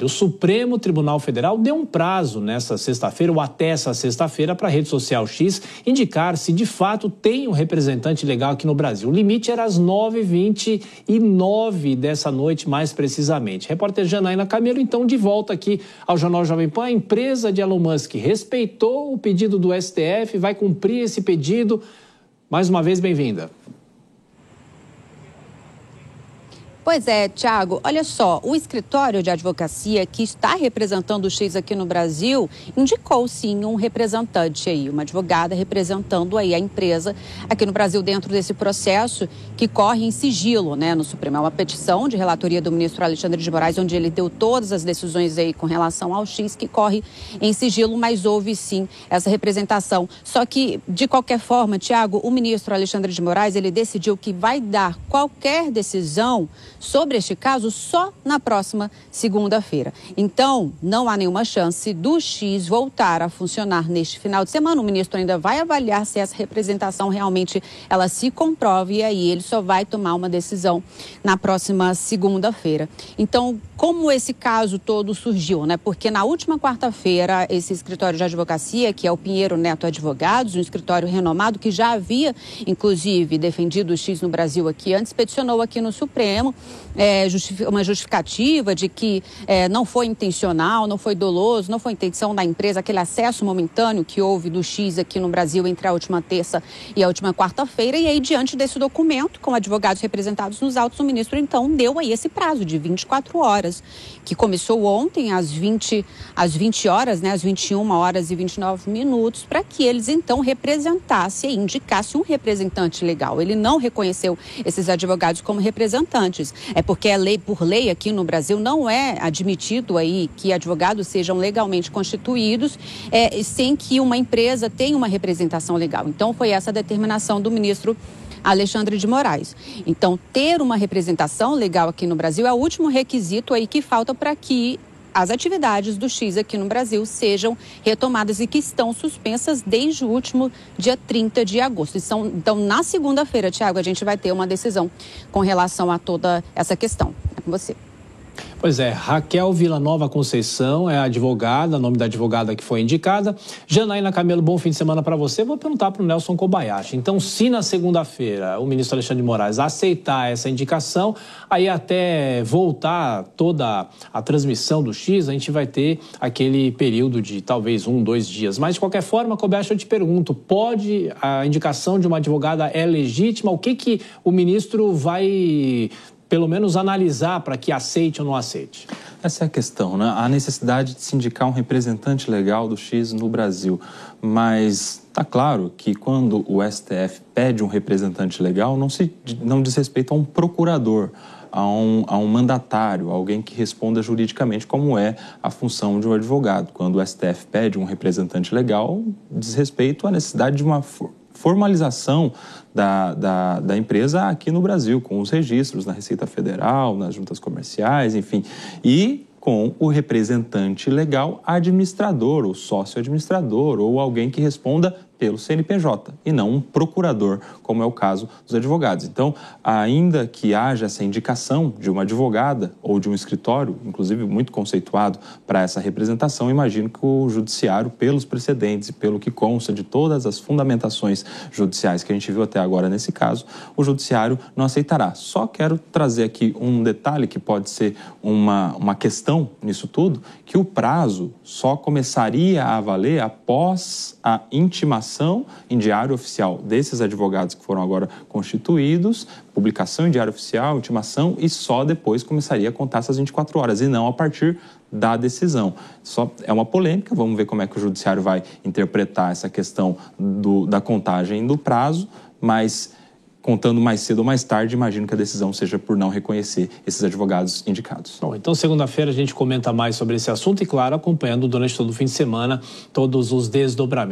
O Supremo Tribunal Federal deu um prazo nessa sexta-feira, ou até essa sexta-feira, para a rede social X indicar se de fato tem um representante legal aqui no Brasil. O limite era às 9h29 dessa noite, mais precisamente. Repórter Janaína Camelo, então, de volta aqui ao Jornal Jovem Pan. A empresa de Elon Musk respeitou o pedido do STF, vai cumprir esse pedido. Mais uma vez, bem-vinda. Pois é, Thiago, olha só, o escritório de advocacia que está representando o X aqui no Brasil indicou sim um representante aí, uma advogada representando aí a empresa aqui no Brasil dentro desse processo que corre em sigilo, né, no Supremo. É uma petição de relatoria do ministro Alexandre de Moraes, onde ele deu todas as decisões aí com relação ao X, que corre em sigilo, mas houve sim essa representação. Só que, de qualquer forma, Thiago, o ministro Alexandre de Moraes, ele decidiu que vai dar qualquer decisão sobre este caso só na próxima segunda-feira. Então, não há nenhuma chance do X voltar a funcionar neste final de semana. O ministro ainda vai avaliar se essa representação realmente ela se comprova e aí ele só vai tomar uma decisão na próxima segunda-feira. Então, como esse caso todo surgiu, né? Porque na última quarta-feira, esse escritório de advocacia, que é o Pinheiro Neto Advogados, um escritório renomado que já havia, inclusive, defendido o X no Brasil aqui antes, peticionou aqui no Supremo uma justificativa de que não foi intencional, não foi doloso, não foi intenção da empresa, aquele acesso momentâneo que houve do X aqui no Brasil entre a última terça e a última quarta-feira. E aí, diante desse documento, com advogados representados nos autos, o ministro, então, deu aí esse prazo de 24 horas, que começou ontem às 20 horas, né, às 21h29, para que eles, então, representassem e indicassem um representante legal. Ele não reconheceu esses advogados como representantes. É porque por lei aqui no Brasil não é admitido aí que advogados sejam legalmente constituídos sem que uma empresa tenha uma representação legal. Então, foi essa a determinação do ministro Alexandre de Moraes. Então, ter uma representação legal aqui no Brasil é o último requisito aí que falta para que as atividades do X aqui no Brasil sejam retomadas e que estão suspensas desde o último dia 30 de agosto. Então, na segunda-feira, Thiago, a gente vai ter uma decisão com relação a toda essa questão. É com você. Pois é, Raquel Villanova Conceição é a advogada, nome da advogada que foi indicada. Janaína Camelo, bom fim de semana para você. Vou perguntar para o Nelson Kobayashi. Então, se na segunda-feira o ministro Alexandre de Moraes aceitar essa indicação, aí até voltar toda a transmissão do X, a gente vai ter aquele período de talvez 1, 2 dias. Mas, de qualquer forma, Kobayashi, eu te pergunto, a indicação de uma advogada é legítima? O que o ministro vai, pelo menos, analisar para que aceite ou não aceite? Essa é a questão, né? A necessidade de se indicar um representante legal do X no Brasil. Mas está claro que quando o STF pede um representante legal, não diz respeito a um procurador, a um mandatário, alguém que responda juridicamente, como é a função de um advogado. Quando o STF pede um representante legal, diz respeito à necessidade de uma formalização da empresa aqui no Brasil, com os registros na Receita Federal, nas juntas comerciais, enfim, e com o representante legal administrador, ou sócio administrador, ou alguém que responda pelo CNPJ, e não um procurador, como é o caso dos advogados. Então, ainda que haja essa indicação de uma advogada ou de um escritório, inclusive muito conceituado para essa representação, imagino que o judiciário, pelos precedentes e pelo que consta de todas as fundamentações judiciais que a gente viu até agora nesse caso, o judiciário não aceitará. Só quero trazer aqui um detalhe que pode ser uma questão nisso tudo, que o prazo só começaria a valer após a intimação em diário oficial desses advogados que foram agora constituídos, publicação em diário oficial, intimação, e só depois começaria a contar essas 24 horas, e não a partir da decisão. Só é uma polêmica, vamos ver como é que o judiciário vai interpretar essa questão da contagem do prazo, mas contando mais cedo ou mais tarde, imagino que a decisão seja por não reconhecer esses advogados indicados. Bom, então segunda-feira a gente comenta mais sobre esse assunto e, claro, acompanhando durante todo o fim de semana todos os desdobramentos.